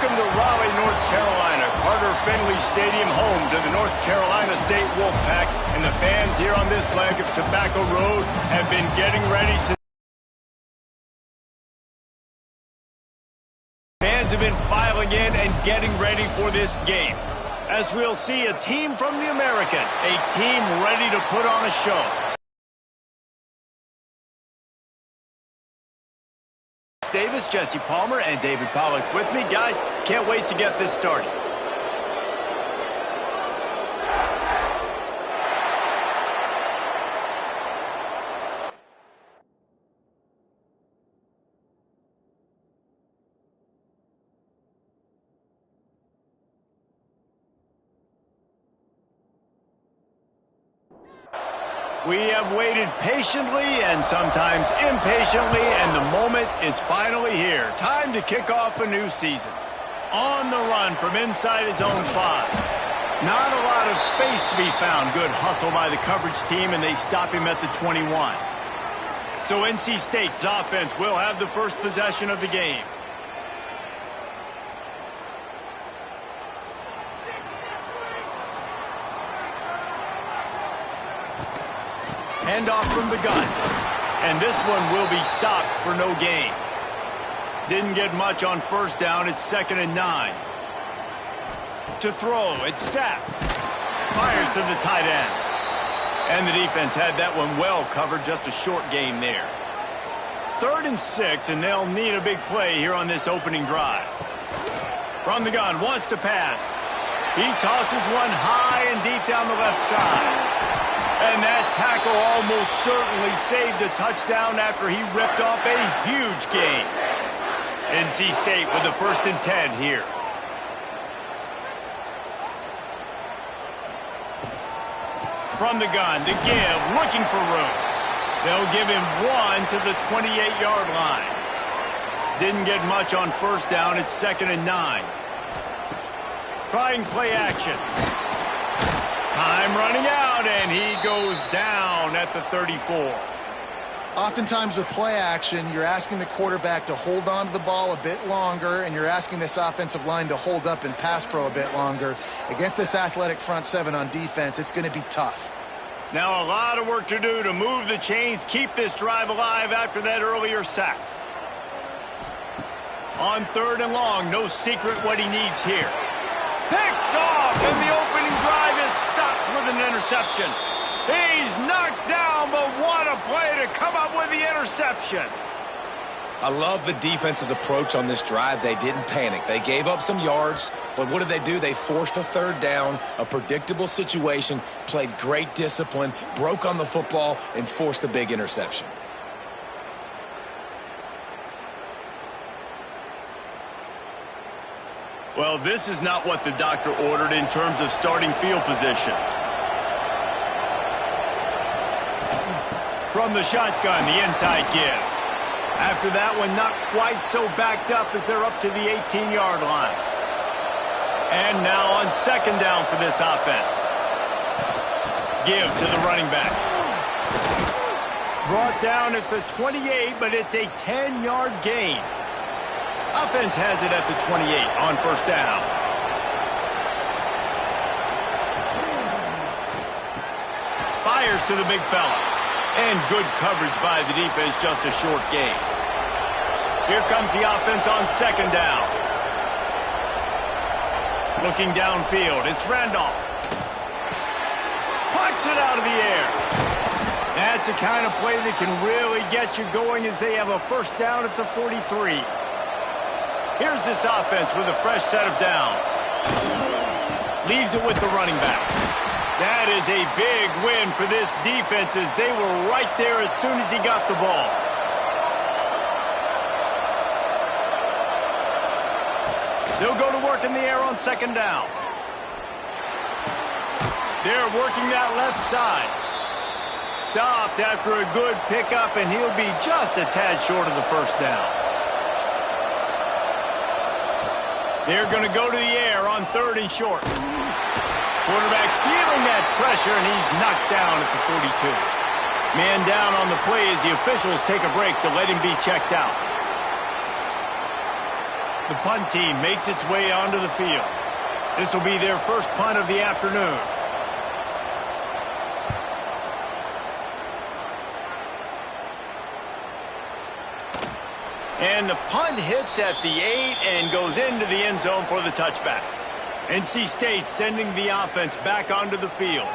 Welcome to Raleigh, North Carolina. Carter Finley Stadium, home to the North Carolina State Wolfpack. And the fans here on this leg of Tobacco Road have been getting ready since. Fans have been filing in and getting ready for this game. As we'll see, a team from the American, a team ready to put on a show. Davis, Jesse Palmer, and David Pollack with me. Guys, can't wait to get this started. We have waited patiently and sometimes impatiently, and the moment is finally here. Time to kick off a new season. On the run from inside his own 5. Not a lot of space to be found. Good hustle by the coverage team, and they stop him at the 21. So NC State's offense will have the first possession of the game. Handoff from the gun. And this one will be stopped for no gain. Didn't get much on first down. It's 2nd and 9. To throw, it's Sapp. Fires to the tight end. And the defense had that one well covered. Just a short gain there. 3rd and 6, and they'll need a big play here on this opening drive. From the gun, wants to pass. He tosses one high and deep down the left side. And that tackle almost certainly saved a touchdown after he ripped off a huge gain. NC State with the 1st and 10 here. From the gun to give, looking for room. They'll give him 1 to the 28-yard line. Didn't get much on first down. It's 2nd and 9. Trying play action. Time running out, and he goes down at the 34. Oftentimes with play action, you're asking the quarterback to hold on to the ball a bit longer, and you're asking this offensive line to hold up in pass pro a bit longer. Against this athletic front 7 on defense, it's going to be tough. Now a lot of work to do to move the chains, keep this drive alive after that earlier sack. On 3rd and long, no secret what he needs here. Picked off, and the opening drive is stopped with an interception. He's knocked down, but what a play to come up with the interception. I love the defense's approach on this drive. They didn't panic. They gave up some yards, but what did they do? They forced a 3rd down, a predictable situation, played great discipline, broke on the football, and forced the big interception. Well, this is not what the doctor ordered in terms of starting field position. From the shotgun, the inside give. After that one, not quite so backed up as they're up to the 18-yard line. And now on 2nd down for this offense. Give to the running back. Brought down at the 28, but it's a 10-yard gain. Offense has it at the 28 on 1st down. Fires to the big fella. And good coverage by the defense, just a short gain. Here comes the offense on 2nd down. Looking downfield, it's Randolph. Puts it out of the air. That's the kind of play that can really get you going as they have a 1st down at the 43. Here's this offense with a fresh set of downs. Leaves it with the running back. That is a big win for this defense as they were right there as soon as he got the ball. They'll go to work in the air on 2nd down. They're working that left side. Stopped after a good pickup, and he'll be just a tad short of the 1st down. They're going to go to the air on 3rd and short. Quarterback feeling that pressure, and he's knocked down at the 42. Man down on the play as the officials take a break to let him be checked out. The punt team makes its way onto the field. This will be their first punt of the afternoon. And the punt hits at the 8 and goes into the end zone for the touchback. NC State sending the offense back onto the field.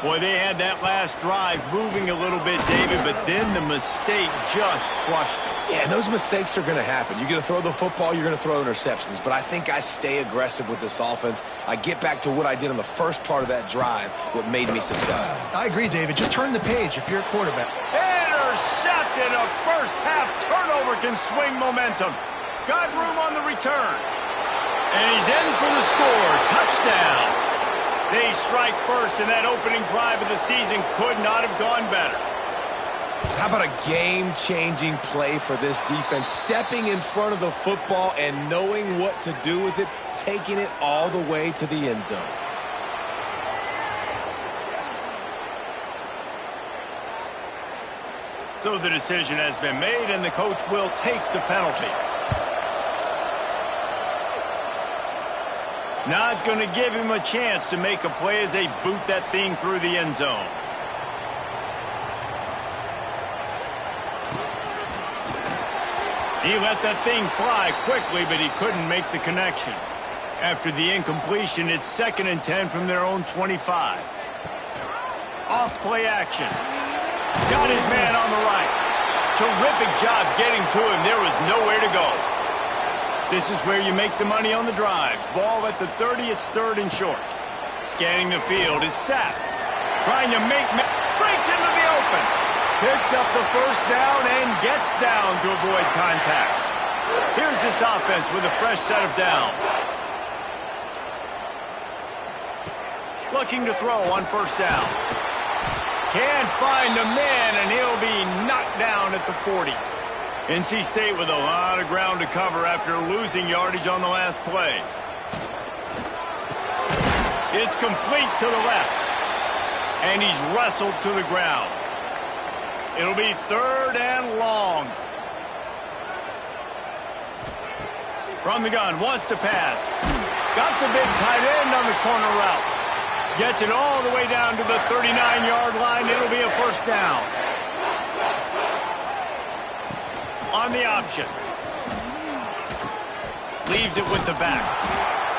Boy, they had that last drive moving a little bit, David, but then the mistake just crushed them. Yeah, those mistakes are going to happen. You're going to throw the football, you're going to throw interceptions. But I think I stay aggressive with this offense. I get back to what I did on the first part of that drive that made me successful. I agree, David. Just turn the page if you're a quarterback. Intercepted. A first-half turnover can swing momentum. Got room on the return. And he's in for the score. Touchdown. They strike first, and that opening drive of the season could not have gone better. How about a game-changing play for this defense? Stepping in front of the football and knowing what to do with it, taking it all the way to the end zone. So the decision has been made, and the coach will take the penalty. Not going to give him a chance to make a play as they boot that thing through the end zone. He let that thing fly quickly, but he couldn't make the connection. After the incompletion, it's 2nd and 10 from their own 25. Off play action. Got his man on the right. Terrific job getting to him. There was nowhere to go. This is where you make the money on the drives. Ball at the 30, it's 3rd and short. Scanning the field, it's Sapp. Trying to breaks into the open. Picks up the first down and gets down to avoid contact. Here's this offense with a fresh set of downs. Looking to throw on first down. Can't find a man, and he'll be knocked down at the 40. NC State with a lot of ground to cover after losing yardage on the last play. It's complete to the left. And he's wrestled to the ground. It'll be 3rd and long. From the gun, wants to pass. Got the big tight end on the corner route. Gets it all the way down to the 39-yard line. It'll be a first down. On the option. Leaves it with the back.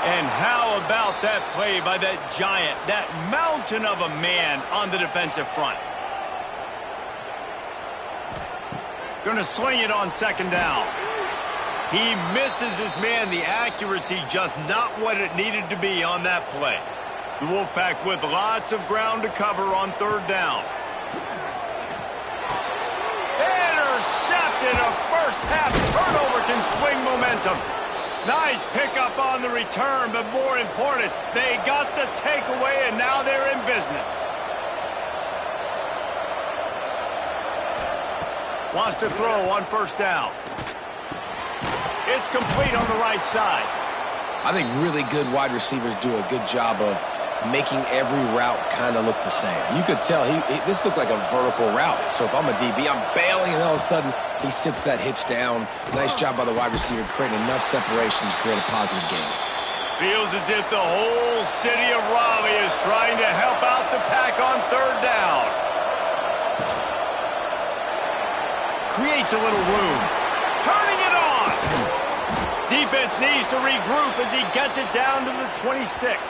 And how about that play by that giant, that mountain of a man on the defensive front? Gonna swing it on 2nd down. He misses his man. The accuracy just not what it needed to be on that play. The Wolfpack with lots of ground to cover on 3rd down. Intercepted. A first-half turnover can swing momentum. Nice pickup on the return, but more important, they got the takeaway, and now they're in business. Wants to throw on first down. It's complete on the right side. I think really good wide receivers do a good job of making every route kind of look the same. You could tell this looked like a vertical route. So if I'm a DB, I'm bailing, and all of a sudden he sits that hitch down. Nice job by the wide receiver creating enough separation to create a positive gain. Feels as if the whole city of Raleigh is trying to help out the Pack on 3rd down. Creates a little room. Turning it on. Defense needs to regroup as he gets it down to the 26.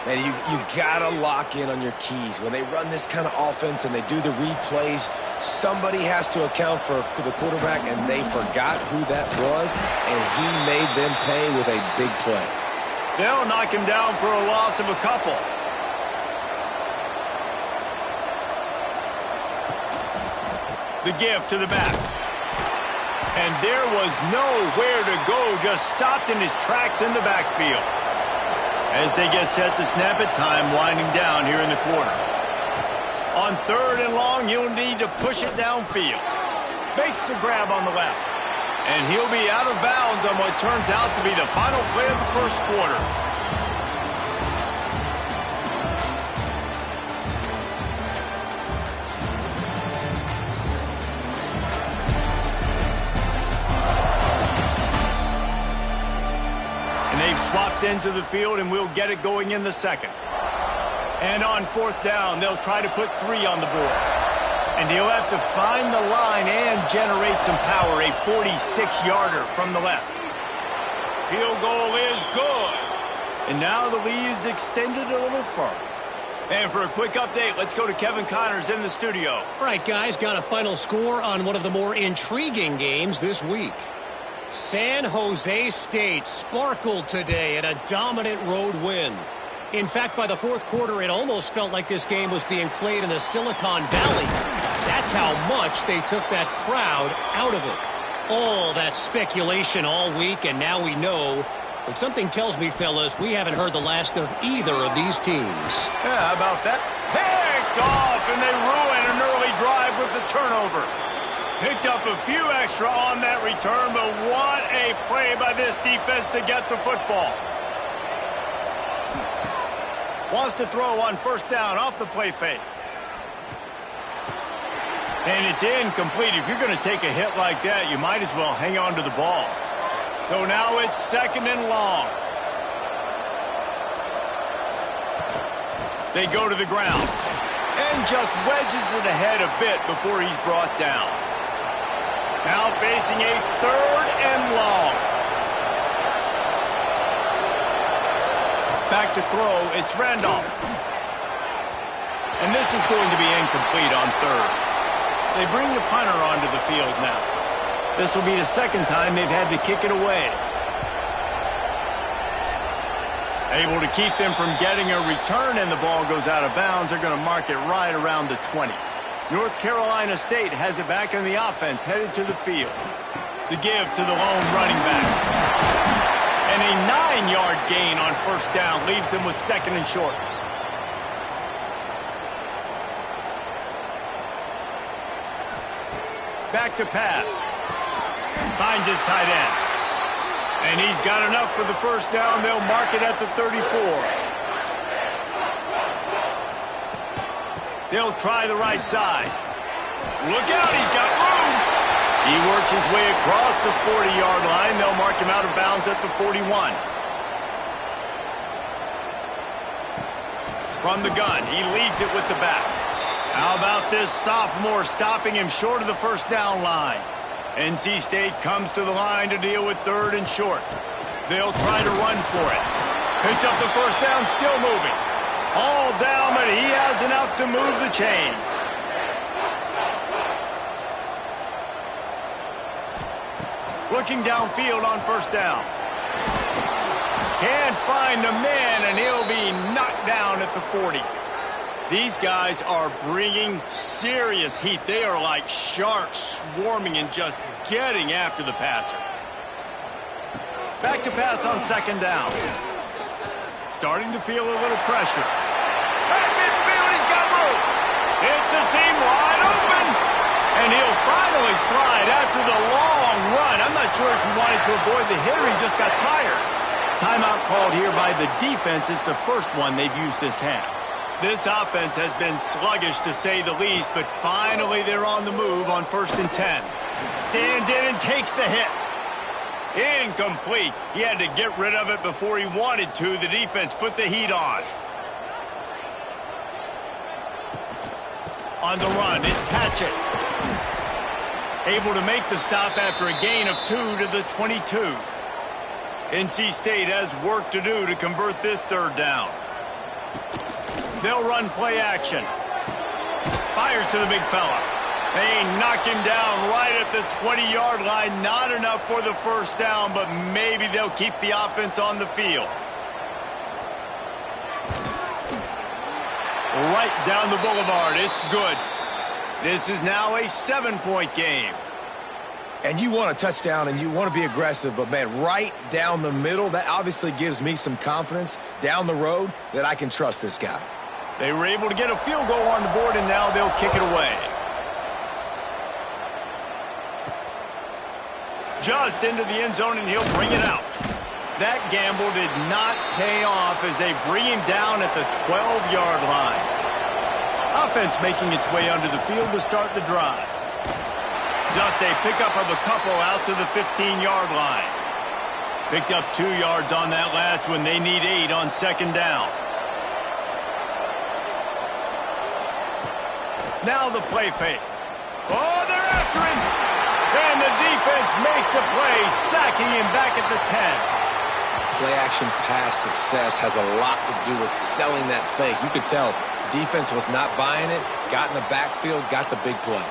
Man, you gotta lock in on your keys. When they run this kind of offense and they do the replays, somebody has to account for the quarterback, and they forgot who that was, and he made them pay with a big play. They'll knock him down for a loss of a couple. The give to the back. And there was nowhere to go, just stopped in his tracks in the backfield. As they get set to snap it, time winding down here in the quarter. On 3rd and long, he'll need to push it downfield. Makes the grab on the left. And he'll be out of bounds on what turns out to be the final play of the first quarter. They've swapped into the field, and we'll get it going in the second. And on fourth down, they'll try to put 3 on the board. And he'll have to find the line and generate some power, a 46-yarder from the left. Field goal is good. And now the lead is extended a little further. And for a quick update, let's go to Kevin Connors in the studio. All right, guys, got a final score on one of the more intriguing games this week. San Jose State sparkled today in a dominant road win. In fact, by the fourth quarter, it almost felt like this game was being played in the Silicon Valley. That's how much they took that crowd out of it. All that speculation all week, and now we know. But something tells me, fellas, we haven't heard the last of either of these teams. Yeah, how about that? Picked off, and they ruin an early drive with the turnover. Picked up a few extra on that return, but what a play by this defense to get the football. Wants to throw on first down off the play fake. And it's incomplete. If you're going to take a hit like that, you might as well hang on to the ball. So now it's second and long. They go to the ground. And just wedges it ahead a bit before he's brought down. Now facing a third and long. Back to throw, it's Randolph. And this is going to be incomplete on third. They bring the punter onto the field now. This will be the second time they've had to kick it away. Able to keep them from getting a return, and the ball goes out of bounds. They're going to mark it right around the 20. North Carolina State has it back in the offense, headed to the field. The give to the lone running back. And a 9-yard gain on first down leaves them with second and short. Back to pass. Finds his tight end. And he's got enough for the first down. They'll mark it at the 34. They'll try the right side. Look out, he's got room. He works his way across the 40-yard line. They'll mark him out of bounds at the 41. From the gun, he leaves it with the back. How about this sophomore stopping him short of the first down line? NC State comes to the line to deal with third and short. They'll try to run for it. Picks up the first down, still moving. All down, but he has enough to move the chains. Looking downfield on first down. Can't find the man, and he'll be knocked down at the 40. These guys are bringing serious heat. They are like sharks swarming and just getting after the passer. Back to pass on second down. Starting to feel a little pressure. At midfield, he's got room. It's a seam wide open. And he'll finally slide after the long run. I'm not sure if he wanted to avoid the hit or he just got tired. Timeout called here by the defense. It's the first one they've used this half. This offense has been sluggish to say the least, but finally they're on the move on first and 10. Stands in and takes the hit. Incomplete. He had to get rid of it before he wanted to. The defense put the heat on. On the run, it's Hatchett. Able to make the stop after a gain of 2 to the 22. NC State has work to do to convert this third down. They'll run play action. Fires to the big fella. They knock him down right at the 20-yard line. Not enough for the first down, but maybe they'll keep the offense on the field. Right down the boulevard. It's good. This is now a 7-point game. And you want a touchdown and you want to be aggressive, but, man, right down the middle, that obviously gives me some confidence down the road that I can trust this guy. They were able to get a field goal on the board, and now they'll kick it away. Just into the end zone, and he'll bring it out. That gamble did not pay off as they bring him down at the 12-yard line. Offense making its way under the field to start the drive. Just a pickup of a couple out to the 15-yard line. Picked up 2 yards on that last one. They need 8 on second down. Now the play fake. Oh, they're after him. And the defense makes a play, sacking him back at the 10. Play action pass success has a lot to do with selling that fake. You could tell defense was not buying it, got in the backfield, got the big play.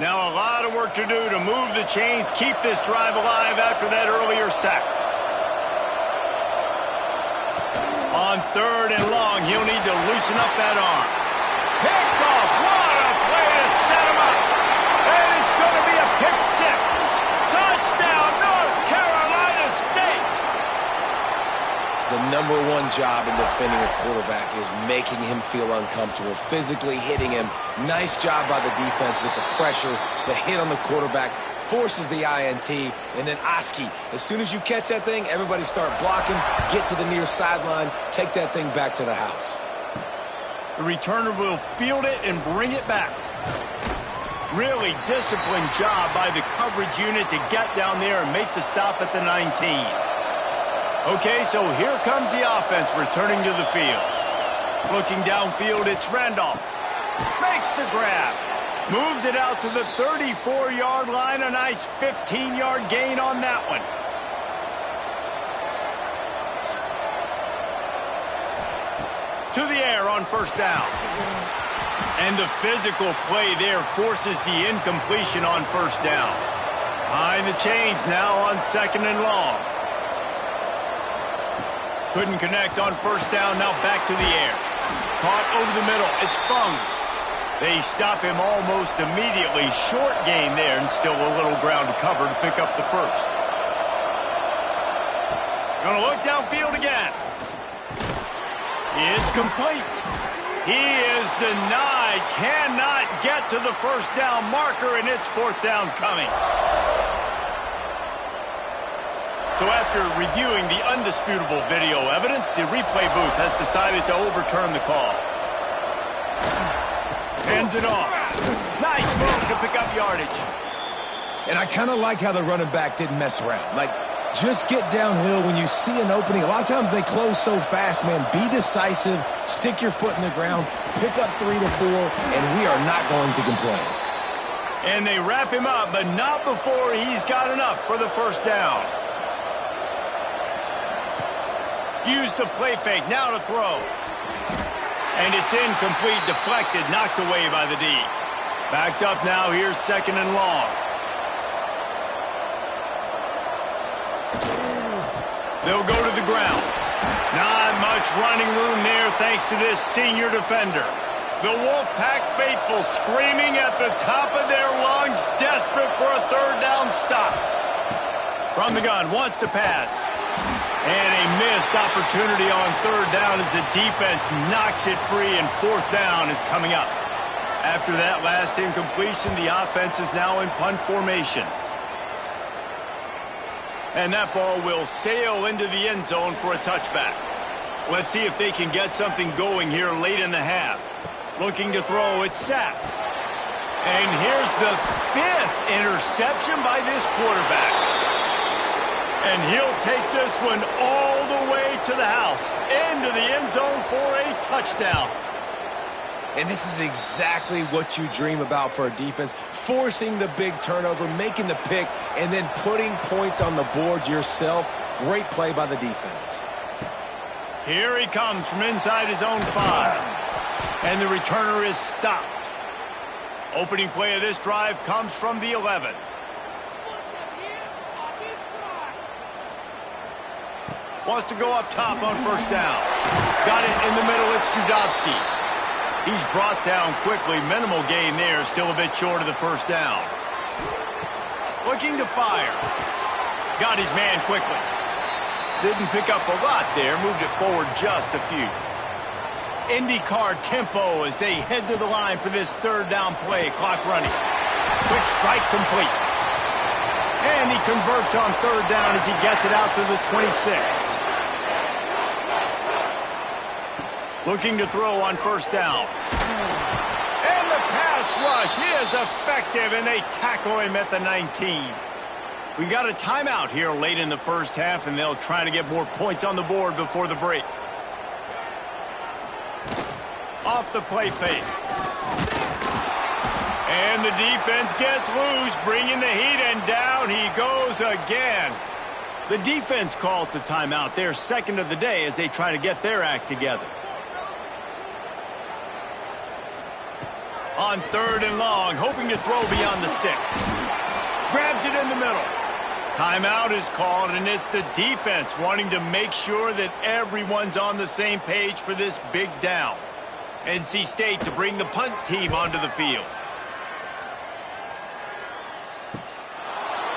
Now a lot of work to do to move the chains, keep this drive alive after that earlier sack. On 3rd and long, he'll need to loosen up that arm. Picked off. What a play to set him up. And it's going to be a pick 6. Touchdown, North Carolina State. The #1 job in defending a quarterback is making him feel uncomfortable, physically hitting him. Nice job by the defense with the pressure. The hit on the quarterback forces the INT. And then Oski, as soon as you catch that thing, everybody start blocking, get to the near sideline, take that thing back to the house. The returner will field it and bring it back. Really disciplined job by the coverage unit to get down there and make the stop at the 19. Okay, so here comes the offense returning to the field. Looking downfield, it's Randolph. Makes the grab. Moves it out to the 34-yard line. A nice 15-yard gain on that one. To the air on first down. And the physical play there forces the incompletion on first down. Behind the chains now on 2nd and long. Couldn't connect on first down, now back to the air. Caught over the middle, it's Fung. They stop him almost immediately. Short gain there and still a little ground to cover to pick up the first. Gonna look downfield again. It's complete. He is denied, cannot get to the first down marker, and it's 4th down coming. So after reviewing the undisputable video evidence, the replay booth has decided to overturn the call. Hands it off. Nice move to pick up yardage. And I kind of like how the running back didn't mess around. Like, just get downhill when you see an opening. A lot of times they close so fast, man. Be decisive, stick your foot in the ground, pick up 3 to 4, and we are not going to complain. And they wrap him up, but not before he's got enough for the first down. Use the play fake, now to throw. And it's incomplete, deflected, knocked away by the D. Backed up now, here's 2nd and long. They'll go to the ground. Not much running room there thanks to this senior defender. The Wolfpack faithful screaming at the top of their lungs, desperate for a 3rd down stop. From the gun, wants to pass. And a missed opportunity on 3rd down as the defense knocks it free, and 4th down is coming up. After that last incompletion, the offense is now in punt formation. And that ball will sail into the end zone for a touchback. Let's see if they can get something going here late in the half. Looking to throw, it's Sapp. And here's the 5th interception by this quarterback. And he'll take this one all the way to the house, into the end zone for a touchdown. And this is exactly what you dream about for a defense, forcing the big turnover, making the pick, and then putting points on the board yourself. Great play by the defense. Here he comes from inside his own 5. And the returner is stopped. Opening play of this drive comes from the 11. Wants to go up top on first down. Got it in the middle, it's Judowski. He's brought down quickly. Minimal gain there, still a bit short of the first down. Looking to fire. Got his man quickly. Didn't pick up a lot there, moved it forward just a few. IndyCar tempo as they head to the line for this 3rd down play. Clock running. Quick strike complete. And he converts on 3rd down as he gets it out to the 26. Looking to throw on first down. And the pass rush is effective, and they tackle him at the 19. We got a timeout here late in the first half, and they'll try to get more points on the board before the break. Off the play fake. And the defense gets loose, bringing the heat, and down he goes again. The defense calls the timeout, their second of the day, as they try to get their act together. On third and long, hoping to throw beyond the sticks. Grabs it in the middle. Timeout is called, and it's the defense wanting to make sure that everyone's on the same page for this big down. NC State to bring the punt team onto the field.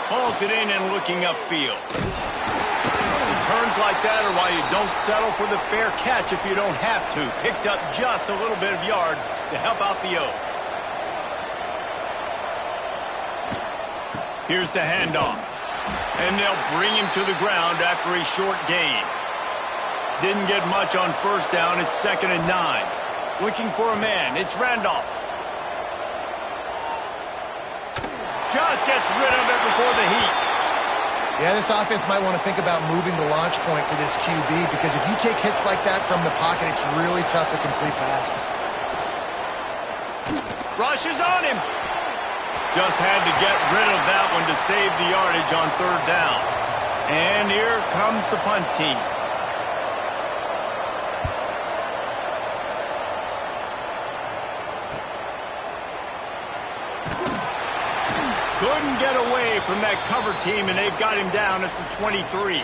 Hauls it in and looking upfield. Turns like that are why you don't settle for the fair catch if you don't have to. Picks up just a little bit of yards to help out the O. Here's the handoff. And they'll bring him to the ground after a short gain. Didn't get much on first down. It's 2nd and 9. Looking for a man. It's Randolph. Just gets rid of it before the heat. Yeah, this offense might want to think about moving the launch point for this QB, because if you take hits like that from the pocket, it's really tough to complete passes. Rushes on him. Just had to get rid of that one to save the yardage on third down. And here comes the punt team. Couldn't get away from that cover team, and they've got him down at the 23.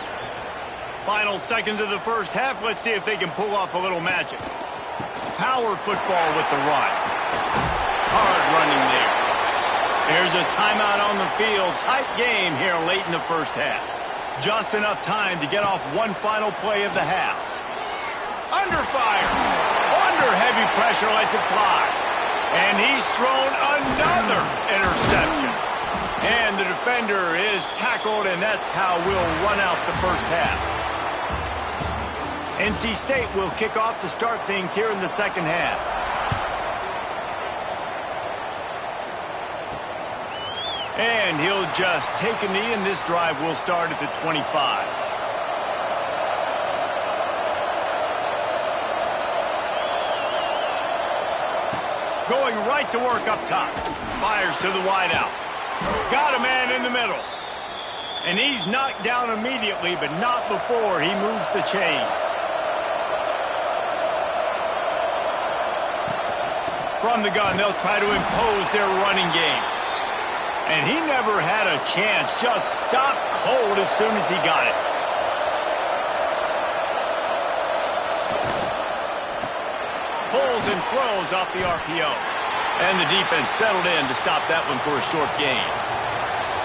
Final seconds of the first half. Let's see if they can pull off a little magic. Power football with the run. Hard running there. There's a timeout on the field. Tight game here late in the first half. Just enough time to get off one final play of the half. Under fire. Under heavy pressure, lets it fly. And he's thrown another interception. And the defender is tackled, and that's how we'll run out the first half. NC State will kick off to start things here in the second half. And he'll just take a knee, and this drive will start at the 25. Going right to work up top. Fires to the wideout. Got a man in the middle. And he's knocked down immediately, but not before he moves the chains. From the gun, they'll try to impose their running game. And he never had a chance. Just stopped cold as soon as he got it. Pulls and throws off the RPO. And the defense settled in to stop that one for a short gain.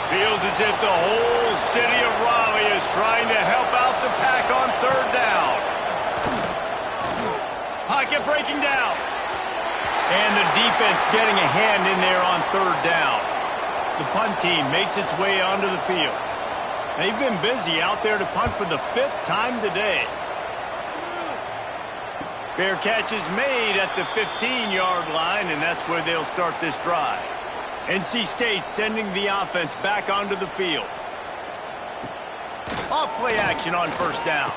Feels as if the whole city of Raleigh is trying to help out the pack on third down. Pocket breaking down. And the defense getting a hand in there on third down. The punt team makes its way onto the field. They've been busy out there to punt for the 5th time today. Fair catch is made at the 15-yard line, and that's where they'll start this drive. NC State sending the offense back onto the field. Off play action on first down.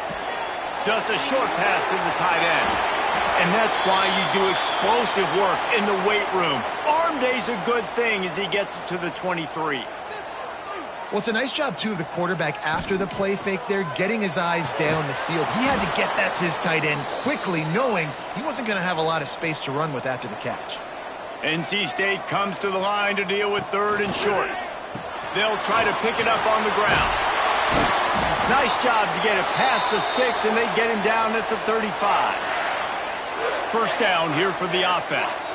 Just a short pass to the tight end. And that's why you do explosive work in the weight room. Arm day's a good thing as he gets it to the 23. Well, it's a nice job, too, of the quarterback after the play fake there, getting his eyes down the field. He had to get that to his tight end quickly, knowing he wasn't going to have a lot of space to run with after the catch. NC State comes to the line to deal with third and short. They'll try to pick it up on the ground. Nice job to get it past the sticks, and they get him down at the 35. First down here for the offense.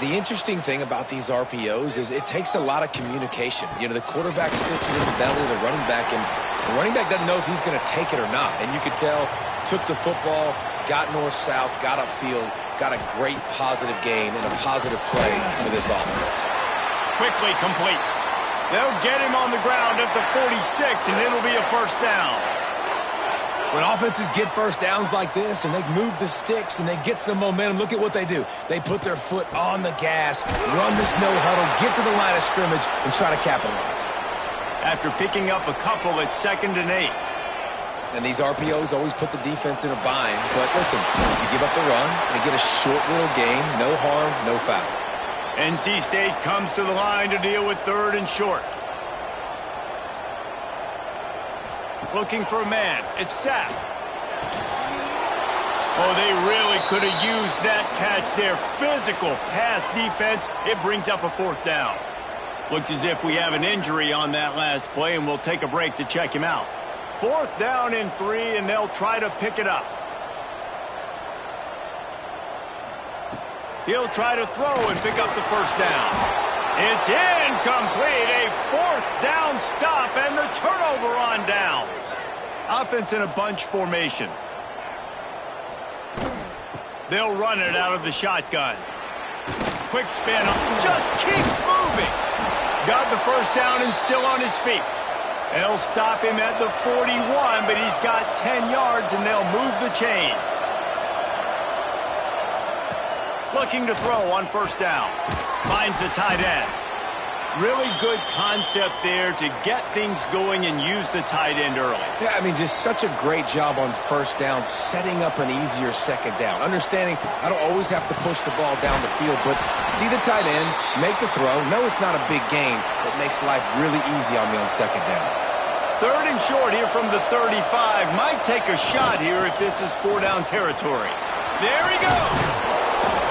The interesting thing about these RPOs is it takes a lot of communication. You know, the quarterback sticks it in the belly of the running back, and the running back doesn't know if he's going to take it or not. And you could tell, took the football, got north-south, got upfield, got a great positive gain and a positive play for this offense. Quickly complete. They'll get him on the ground at the 46, and it'll be a first down. When offenses get first downs like this and they move the sticks and they get some momentum, look at what they do. They put their foot on the gas, run this no huddle, get to the line of scrimmage, and try to capitalize. After picking up a couple, it's 2nd and 8. And these RPOs always put the defense in a bind. But listen, you give up the run, they get a short little gain, no harm, no foul. NC State comes to the line to deal with 3rd and short. Looking for a man. It's Sapp. Oh, they really could have used that catch there. Physical pass defense. It brings up a 4th down. Looks as if we have an injury on that last play, and we'll take a break to check him out. 4th down and 3, and they'll try to pick it up. He'll try to throw and pick up the 1st down. It's incomplete. A 4th down stop and the turnover on downs. Offense in a bunch formation. They'll run it out of the shotgun. Quick spin. Just keeps moving. Got the 1st down and still on his feet. They'll stop him at the 41, but he's got 10 yards and they'll move the chains. Looking to throw on 1st down. Finds the tight end. Really good concept there to get things going and use the tight end early. Yeah, I mean, just such a great job on 1st down, setting up an easier 2nd down. Understanding I don't always have to push the ball down the field, but see the tight end, make the throw. No, it's not a big gain, but makes life really easy on me on 2nd down. 3rd and short here from the 35. Might take a shot here if this is 4-down territory. There he goes.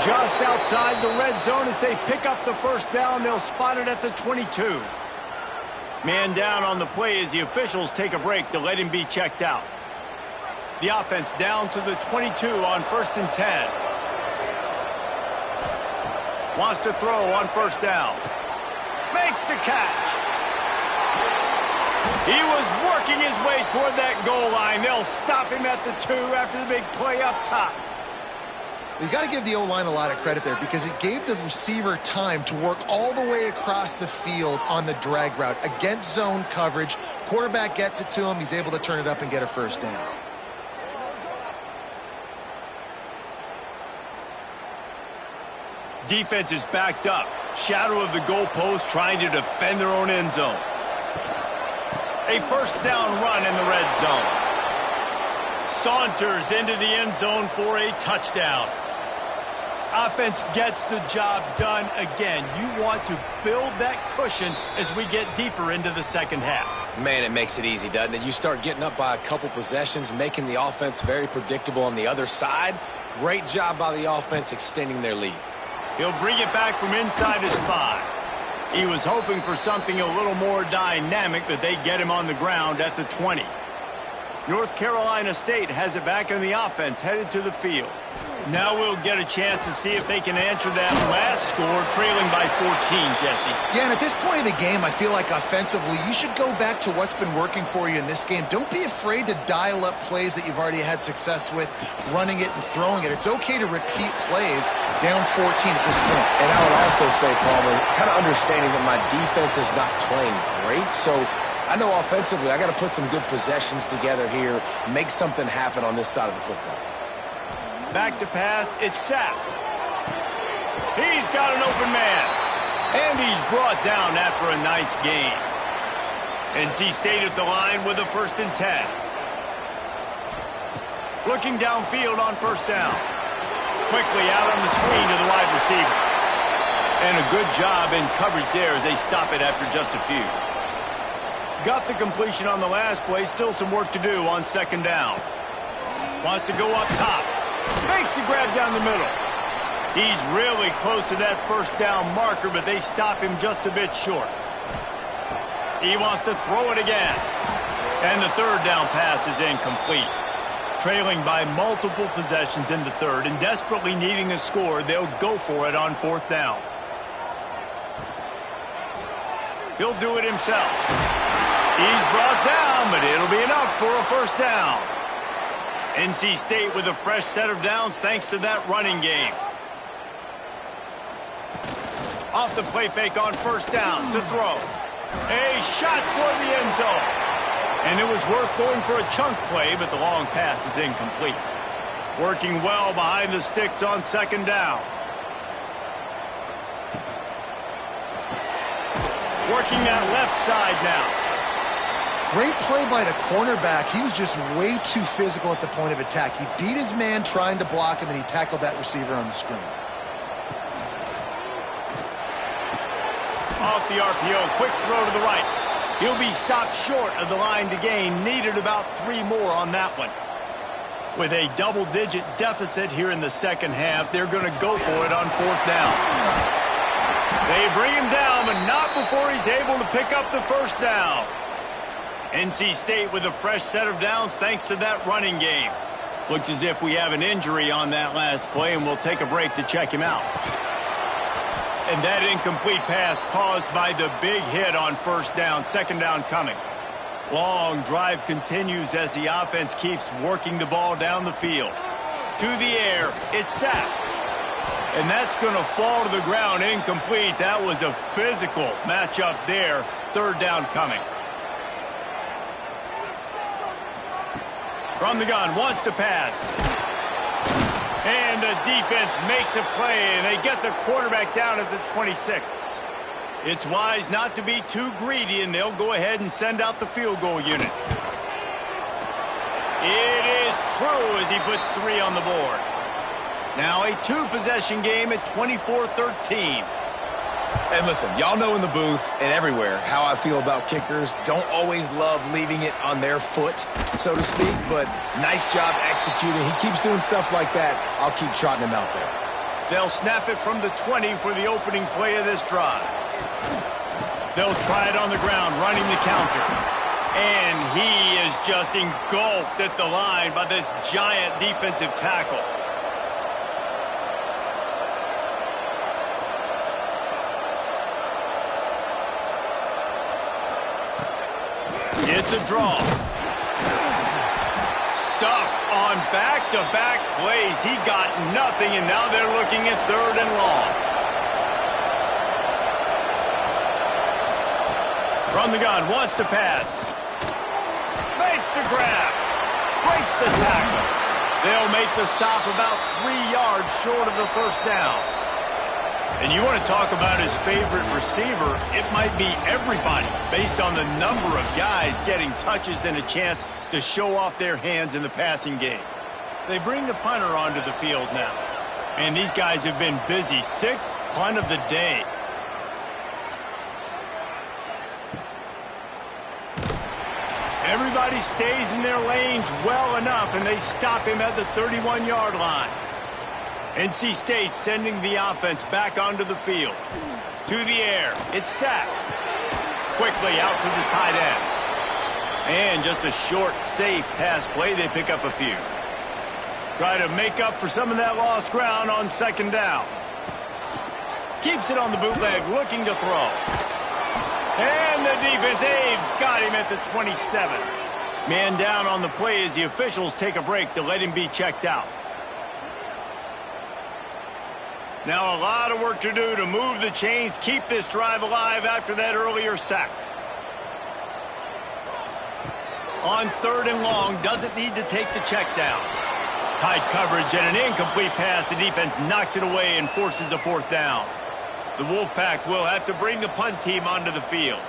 Just outside the red zone as they pick up the 1st down. They'll spot it at the 22. Man down on the play as the officials take a break to let him be checked out. The offense down to the 22 on 1st and 10. Wants to throw on 1st down. Makes the catch. He was working his way toward that goal line. They'll stop him at the 2 after the big play up top. You got to give the O-line a lot of credit there because it gave the receiver time to work all the way across the field on the drag route against zone coverage. Quarterback gets it to him. He's able to turn it up and get a 1st down. Defense is backed up. Shadow of the goalpost trying to defend their own end zone. A 1st down run in the red zone. Saunters into the end zone for a touchdown. Offense gets the job done again. You want to build that cushion as we get deeper into the 2nd half. Man, it makes it easy, doesn't it? You start getting up by a couple possessions, making the offense very predictable on the other side. Great job by the offense extending their lead. He'll bring it back from inside his 5. He was hoping for something a little more dynamic, but they get him on the ground at the 20. North Carolina State has it back in the offense, headed to the field. Now we'll get a chance to see if they can answer that last score, trailing by 14, Jesse. Yeah, and at this point of the game, I feel like offensively, you should go back to what's been working for you in this game. Don't be afraid to dial up plays that you've already had success with, running it and throwing it. It's okay to repeat plays down 14 at this point. And I would also say, Palmer, kind of understanding that my defense is not playing great, so I know offensively I got to put some good possessions together here, make something happen on this side of the football. Back to pass, it's Sapp. He's got an open man. And he's brought down after a nice gain. NC State at the line with a 1st and 10. Looking downfield on 1st down. Quickly out on the screen to the wide receiver. And a good job in coverage there as they stop it after just a few. Got the completion on the last play. Still some work to do on 2nd down. Wants to go up top. Makes the grab down the middle. He's really close to that 1st down marker, but they stop him just a bit short. He wants to throw it again. And the 3rd down pass is incomplete. Trailing by multiple possessions in the 3rd and desperately needing a score, they'll go for it on 4th down. He'll do it himself. He's brought down, but it'll be enough for a 1st down. NC State with a fresh set of downs thanks to that running game. Off the play fake on 1st down to throw. A shot toward the end zone. And it was worth going for a chunk play, but the long pass is incomplete. Working well behind the sticks on second down. Working that left side now. Great play by the cornerback. He was just way too physical at the point of attack. He beat his man trying to block him, and he tackled that receiver on the screen. Off the RPO, quick throw to the right. He'll be stopped short of the line to gain. Needed about 3 more on that one. With a double-digit deficit here in the second half, they're going to go for it on fourth down. They bring him down, but not before he's able to pick up the first down. NC State with a fresh set of downs thanks to that running game. Looks as if we have an injury on that last play, and we'll take a break to check him out. And that incomplete pass caused by the big hit on first down. Second down coming. Long drive continues as the offense keeps working the ball down the field. To the air, it's sacked. And that's going to fall to the ground incomplete. That was a physical matchup there. Third down coming. From the gun, wants to pass. And the defense makes a play, and they get the quarterback down at the 26. It's wise not to be too greedy, and they'll go ahead and send out the field goal unit. It is true as he puts 3 on the board. Now a 2-possession game at 24-13. And listen, y'all know in the booth and everywhere how I feel about kickers. Don't always love leaving it on their foot, so to speak, but nice job executing. He keeps doing stuff like that. I'll keep trotting him out there. They'll snap it from the 20 for the opening play of this drive. They'll try it on the ground, running the counter. And he is just engulfed at the line by this giant defensive tackle. It's a draw. Stuffed on back-to-back plays. He got nothing, and now they're looking at third and long. From the gun, wants to pass. Makes the grab. Breaks the tackle. They'll make the stop about 3 yards short of the first down. And you want to talk about his favorite receiver, it might be everybody based on the number of guys getting touches and a chance to show off their hands in the passing game. They bring the punter onto the field now. And these guys have been busy. 6th punt of the day. Everybody stays in their lanes well enough, and they stop him at the 31-yard line. NC State sending the offense back onto the field. To the air. It's sacked. Quickly out to the tight end. And just a short, safe pass play. They pick up a few. Try to make up for some of that lost ground on second down. Keeps it on the bootleg, looking to throw. And the defense, they've got him at the 27. Man down on the play as the officials take a break to let him be checked out. Now a lot of work to do to move the chains, keep this drive alive after that earlier sack. On third and long, doesn't need to take the check down. Tight coverage and an incomplete pass. The defense knocks it away and forces a fourth down. The Wolfpack will have to bring the punt team onto the field.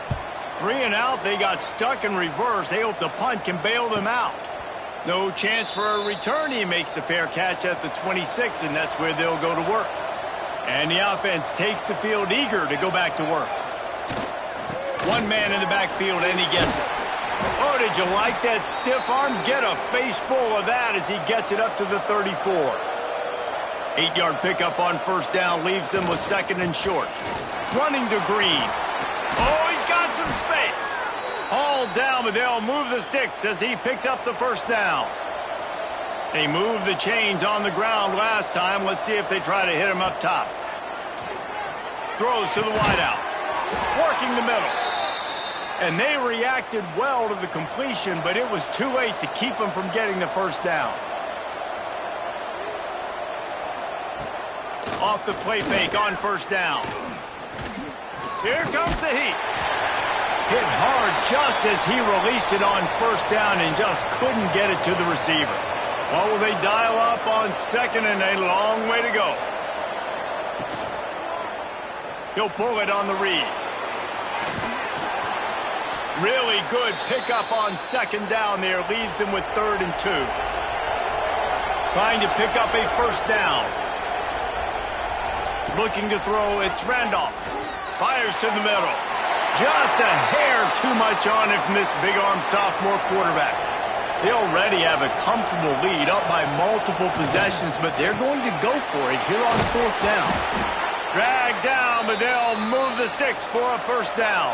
3 and out, they got stuck in reverse. They hope the punt can bail them out. No chance for a return. He makes the fair catch at the 26, and that's where they'll go to work. And the offense takes the field eager to go back to work. One man in the backfield, and he gets it. Oh, did you like that stiff arm? Get a face full of that as he gets it up to the 34. 8-yard pickup on first down leaves them with second and short. Running to Green. Oh, he's got some space. Hauled down, but they'll move the sticks as he picks up the first down. They moved the chains on the ground last time. Let's see if they try to hit him up top. Throws to the wideout. Working the middle. And they reacted well to the completion, but it was too late to keep them from getting the first down. Off the play fake on first down. Here comes the heat. Hit hard just as he released it on first down and just couldn't get it to the receiver. What will they dial up on second and a long way to go? He'll pull it on the read. Really good pickup on second down there. Leaves them with 3rd and 2. Trying to pick up a first down. Looking to throw, it's Randolph. Fires to the middle. Just a hair too much on it from this big-arm sophomore quarterback. They already have a comfortable lead up by multiple possessions, but they're going to go for it here on 4th down. Dragged down, but they'll move the sticks for a first down.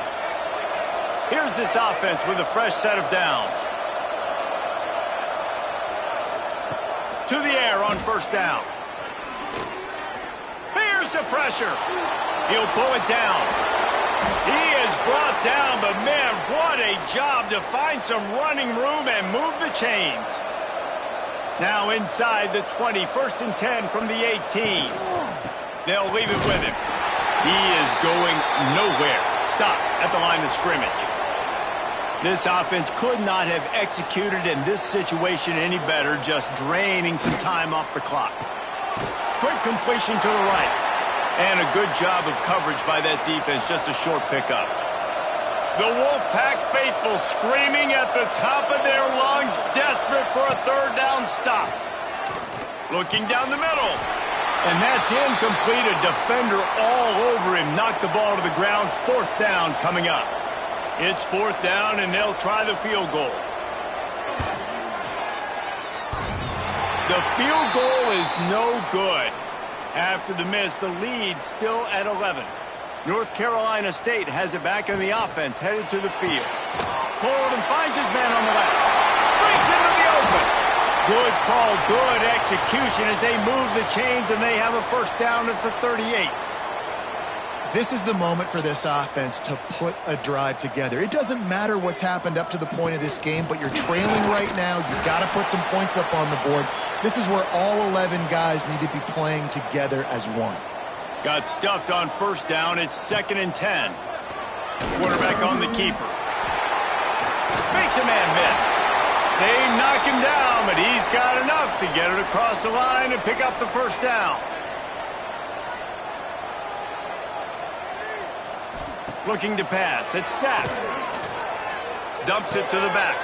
Here's this offense with a fresh set of downs. To the air on first down. Here's the pressure. He'll pull it down. He is brought down, but man, what a job to find some running room and move the chains. Now inside the 20, 1st and 10 from the 18. They'll leave it with him. He is going nowhere. Stop at the line of scrimmage. This offense could not have executed in this situation any better, just draining some time off the clock. Quick completion to the right. And a good job of coverage by that defense, just a short pickup. The Wolfpack faithful screaming at the top of their lungs, desperate for a 3rd down stop. Looking down the middle. And that's incomplete. A defender all over him. Knocked the ball to the ground. 4th down coming up. It's 4th down, and they'll try the field goal. The field goal is no good. After the miss, the lead still at 11. North Carolina State has it back in the offense, headed to the field. Pulled finds his man on the left. Brings into the open. Good call, good execution as they move the chains, and they have a first down at the 38. This is the moment for this offense to put a drive together. It doesn't matter what's happened up to the point of this game, but you're trailing right now. You've got to put some points up on the board. This is where all 11 guys need to be playing together as one. Got stuffed on first down. It's 2nd and 10. Quarterback on the keeper. Makes a man miss. They knock him down, but he's got enough to get it across the line and pick up the first down. Looking to pass. It's sacked. Dumps it to the back.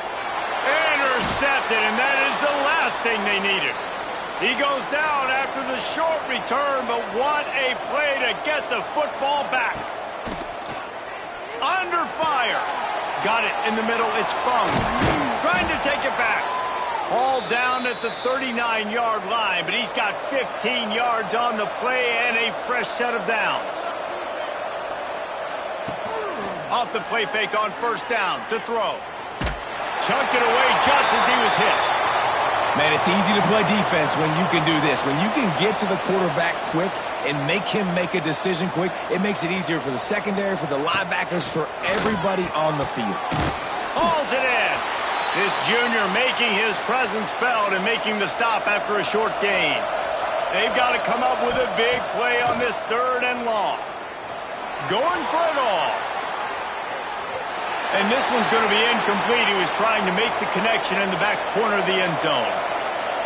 Intercepted, and that is the last thing they needed. He goes down after the short return, but what a play to get the football back. Under fire. Got it in the middle. It's Fung. Trying to take it back. Hauled down at the 39-yard line, but he's got 15 yards on the play and a fresh set of downs. Off the play fake on first down to throw. Chunked it away just as he was hit. Man, it's easy to play defense when you can do this. When you can get to the quarterback quick and make him make a decision quick, it makes it easier for the secondary, for the linebackers, for everybody on the field. Hauls it in. This junior making his presence felt and making the stop after a short gain. They've got to come up with a big play on this 3rd and long. Going for it all. And this one's going to be incomplete. He was trying to make the connection in the back corner of the end zone.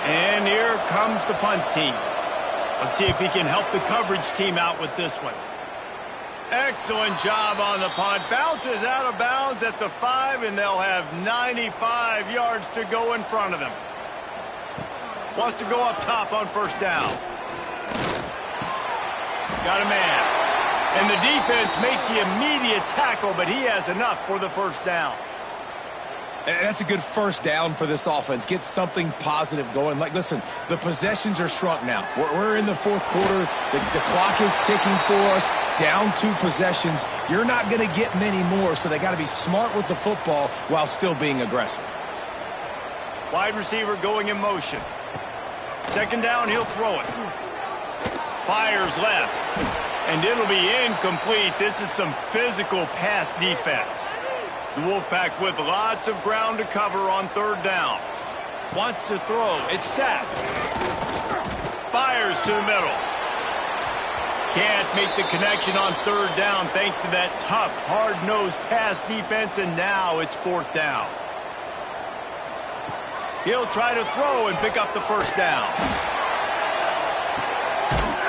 And here comes the punt team. Let's see if he can help the coverage team out with this one. Excellent job on the punt. Bounces out of bounds at the 5, and they'll have 95 yards to go in front of them. Wants to go up top on first down. Got a man. And the defense makes the immediate tackle, but he has enough for the first down. And that's a good first down for this offense. Get something positive going. Like, listen, the possessions are shrunk now. We're in the 4th quarter. The clock is ticking for us. Down 2 possessions. You're not going to get many more, so they got to be smart with the football while still being aggressive. Wide receiver going in motion. 2nd down, he'll throw it. Fires left. And it'll be incomplete. This is some physical pass defense. The Wolfpack with lots of ground to cover on 3rd down. Wants to throw. It's sacked. Fires to the middle. Can't make the connection on third down thanks to that tough, hard-nosed pass defense, and now it's fourth down. He'll try to throw and pick up the first down.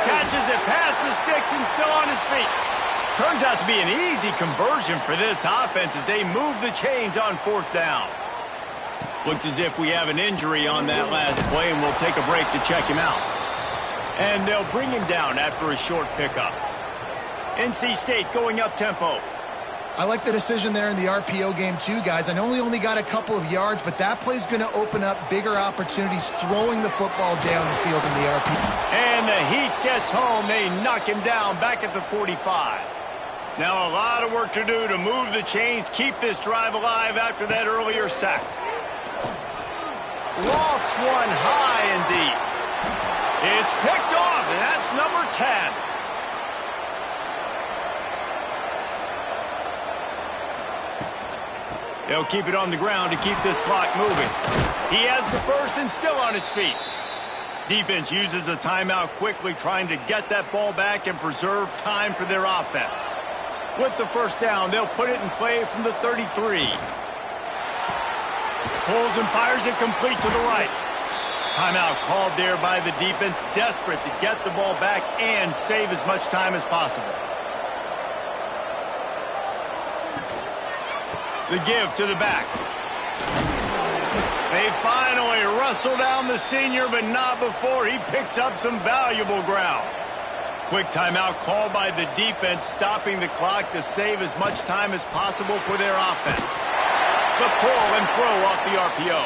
Catches it past the sticks and still on his feet. Turns out to be an easy conversion for this offense as they move the chains on fourth down. Looks as if we have an injury on that last play, and we'll take a break to check him out. And they'll bring him down after a short pickup. NC State going up-tempo. I like the decision there in the RPO game too, guys. I know he only got a couple of yards, but that play's going to open up bigger opportunities throwing the football down the field in the RPO. And the heat gets home. They knock him down back at the 45. Now a lot of work to do to move the chains, keep this drive alive after that earlier sack. Lofts one high and deep. It's picked off, and that's number 10. They'll keep it on the ground to keep this clock moving. He has the first and still on his feet. Defense uses a timeout quickly, trying to get that ball back and preserve time for their offense. With the first down, they'll put it in play from the 33. Pulls and fires it complete to the right. Timeout called there by the defense, desperate to get the ball back and save as much time as possible. The give to the back. They finally wrestle down the senior, but not before he picks up some valuable ground. Quick timeout called by the defense, stopping the clock to save as much time as possible for their offense. The pull and throw off the RPO.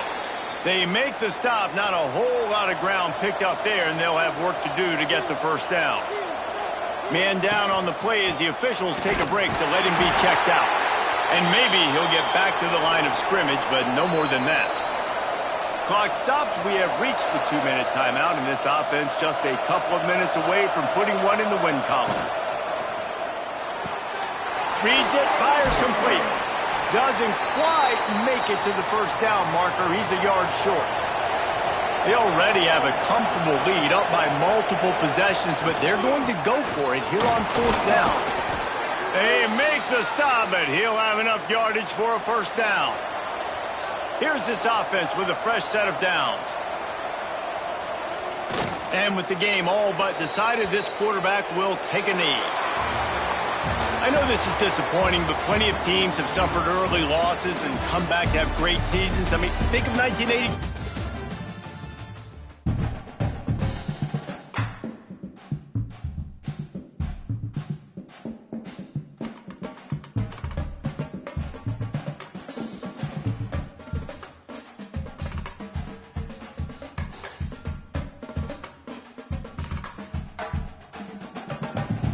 They make the stop, not a whole lot of ground picked up there, and they'll have work to do to get the first down. Man down on the play as the officials take a break to let him be checked out. And maybe he'll get back to the line of scrimmage, but no more than that. Clock stops. We have reached the 2-minute timeout, and this offense just a couple of minutes away from putting one in the win column. Reads it, fires complete. Doesn't quite make it to the first down marker. He's a yard short. They already have a comfortable lead, up by multiple possessions, but they're going to go for it here on fourth down. They make the stop, but he'll have enough yardage for a first down. Here's this offense with a fresh set of downs. And with the game all but decided, this quarterback will take a knee. I know this is disappointing, but plenty of teams have suffered early losses and come back to have great seasons. I mean, think of 1980.